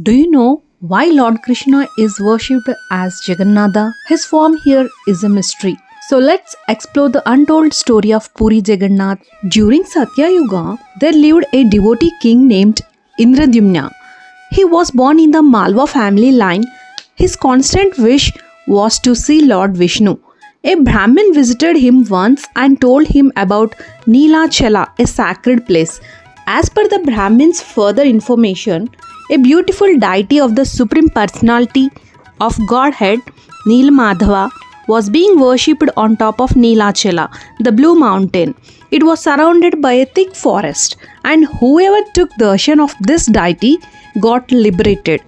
Do you know why Lord Krishna is worshipped as Jagannatha? His form here is a mystery. So let's explore the untold story of Puri Jagannath. During Satya Yuga, there lived a devotee king named Indradyumna. He was born in the Malwa family line. His constant wish was to see Lord Vishnu. A Brahmin visited him once and told him about Neelachala, a sacred place. As per the Brahmin's further information, a beautiful deity of the Supreme Personality of Godhead, Neelamadhava, was being worshipped on top of Neelachala, the Blue Mountain. It was surrounded by a thick forest, and whoever took darshan of this deity got liberated.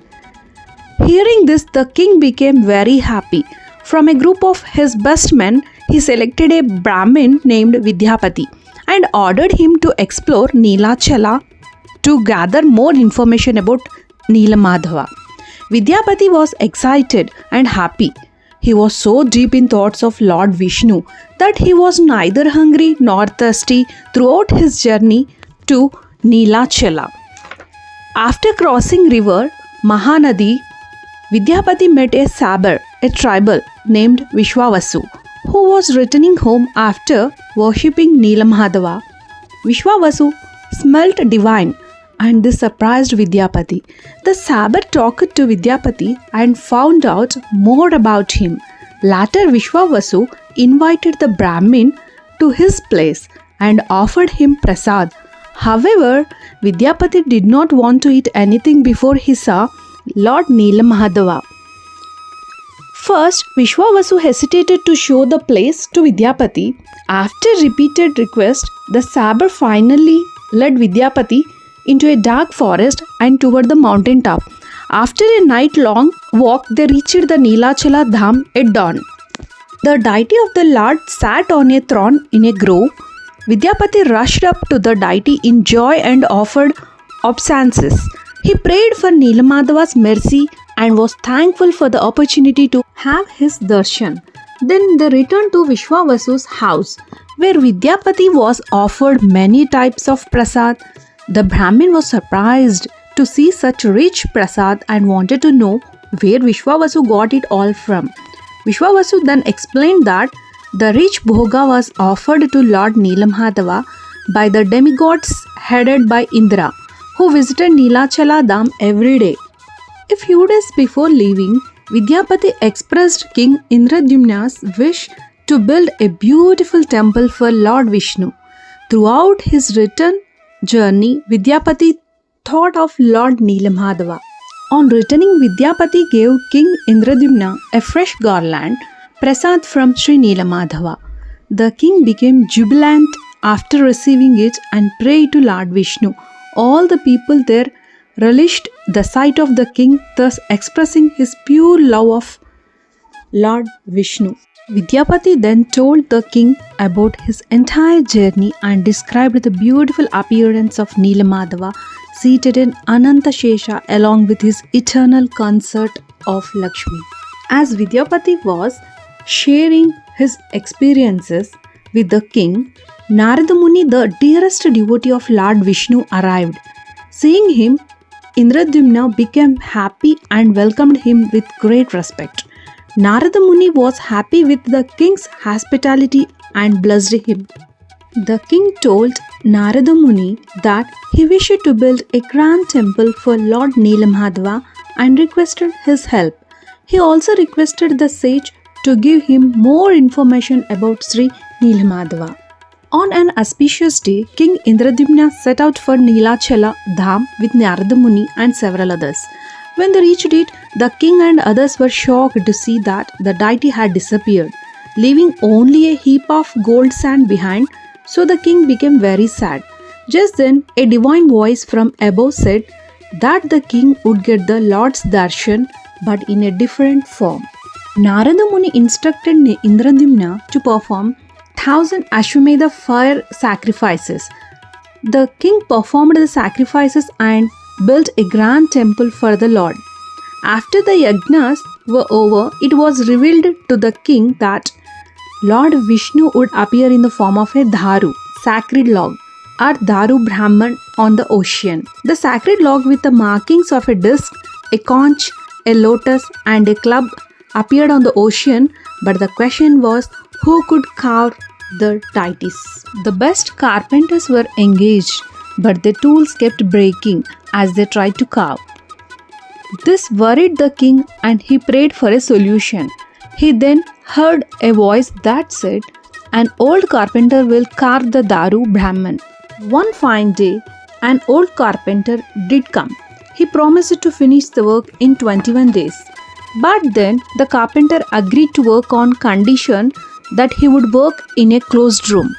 Hearing this, the king became very happy. From a group of his best men, he selected a Brahmin named Vidyapati and ordered him to explore Neelachala to gather more information about Neelamadhava. Vidyapati was excited and happy. He was so deep in thoughts of Lord Vishnu that he was neither hungry nor thirsty throughout his journey to Neelachala. After crossing river Mahanadi, Vidyapati met a sabar, a tribal named Vishwavasu, who was returning home after worshipping Neelamadhava. Vishwavasu smelt divine, and this surprised Vidyapati. The sabar talked to Vidyapati and found out more about him. Later, Vishwavasu invited the Brahmin to his place and offered him prasad. However, Vidyapati did not want to eat anything before he saw Lord Neelamadhava. First, Vishwavasu hesitated to show the place to Vidyapati. After repeated requests, the sabar finally led Vidyapati into a dark forest and toward the mountain top. After a night-long walk, they reached the Neelachala Dham at dawn. The deity of the Lord sat on a throne in a grove. Vidyapati rushed up to the deity in joy and offered obeisances. He prayed for Neelamadhava's mercy and was thankful for the opportunity to have his darshan. Then they returned to Vishwavasu's house, where Vidyapati was offered many types of prasad. The Brahmin was surprised to see such rich prasad and wanted to know where Vishwavasu got it all from. Vishwavasu then explained that the rich bhoga was offered to Lord Neelamadhava by the demigods headed by Indra, who visited Neelachala Dham every day. A few days before leaving, Vidyapati expressed King Indradyumna's wish to build a beautiful temple for Lord Vishnu. Throughout his return journey, Vidyapati thought of Lord Neelamadhava. On returning, Vidyapati gave King Indradyumna a fresh garland, prasad from Sri Neelamadhava. The king became jubilant after receiving it and prayed to Lord Vishnu. All the people there relished the sight of the king, thus expressing his pure love of Lord Vishnu. Vidyapati then told the king about his entire journey and described the beautiful appearance of Neelamadhava seated in Ananta Shesha along with his eternal consort of Lakshmi. As Vidyapati was sharing his experiences with the king, Narada Muni, the dearest devotee of Lord Vishnu, arrived. Seeing him, Indradyumna became happy and welcomed him with great respect. Narada Muni was happy with the king's hospitality and blessed him. The king told Narada Muni that he wished to build a grand temple for Lord Neelamadhava and requested his help. He also requested the sage to give him more information about Sri Neelamadhava. On an auspicious day, King Indradyumna set out for Neelachala Dham with Narada Muni and several others. When they reached it, the king and others were shocked to see that the deity had disappeared, leaving only a heap of gold sand behind, so the king became very sad. Just then, a divine voice from above said that the king would get the Lord's darshan but in a different form. Narada Muni instructed Indradyumna to perform 1,000 Ashwamedha fire sacrifices. The king performed the sacrifices and built a grand temple for the Lord. After the yajnas were over, it was revealed to the king that Lord Vishnu would appear in the form of a dharu, sacred log, or Daru Brahman on the ocean. The sacred log with the markings of a disc a conch, a lotus, and a club appeared on the ocean, but the question was who could carve the deities. The best carpenters were engaged, but their tools kept breaking as they tried to carve. This worried the king and he prayed for a solution. He then heard a voice that said, "An old carpenter will carve the Daru Brahman." One fine day, an old carpenter did come. He promised to finish the work in 21 days. But then the carpenter agreed to work on condition that he would work in a closed room,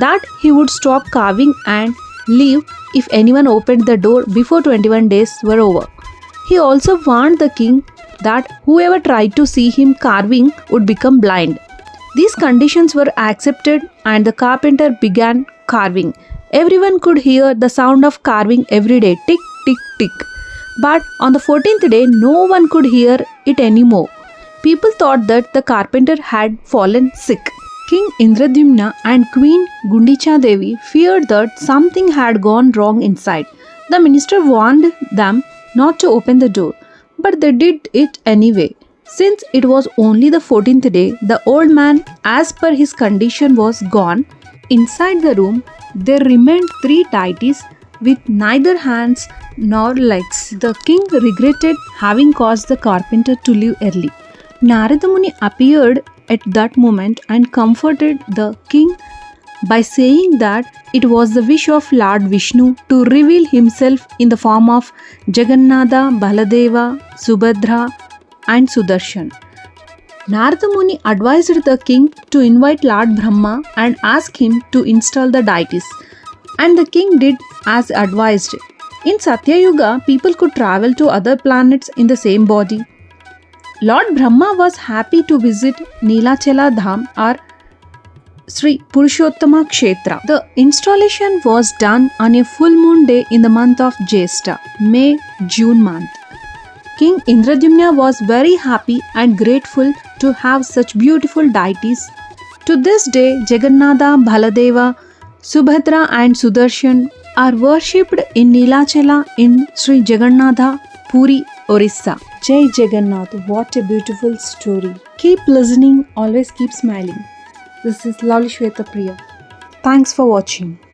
that he would stop carving and leave if anyone opened the door before 21 days were over. He also warned the king that whoever tried to see him carving would become blind. These conditions were accepted and the carpenter began carving. Everyone could hear the sound of carving every day, tick, tick, tick. But on the 14th day, no one could hear it anymore. People thought that the carpenter had fallen sick. King Indradyumna and Queen Gundicha Devi feared that something had gone wrong inside. The minister warned them not to open the door, but they did it anyway. Since it was only the 14th day, the old man, as per his condition, was gone. Inside the room, there remained 3 deities with neither hands nor legs. The king regretted having caused the carpenter to leave early. Narada Muni appeared at that moment and comforted the king by saying that it was the wish of Lord Vishnu to reveal himself in the form of Jagannatha, Baladeva, Subhadra and Sudarshan. Narada Muni advised the king to invite Lord Brahma and ask him to install the deities, and the king did as advised. In Satya Yuga, people could travel to other planets in the same body. Lord Brahma was happy to visit Nilachala Dham or Sri Purushottama Kshetra. The installation was done on a full moon day in the month of Jyeshtha, May-June month. King Indradyumna was very happy and grateful to have such beautiful deities. To this day, Jagannatha, Baladeva, Subhadra and Sudarshan are worshipped in Nilachala in Sri Jagannatha, Puri, Orissa. Jai Jagannath, what a beautiful story. Keep listening, always keep smiling. This is Lovely Shweta Priya. Thanks for watching.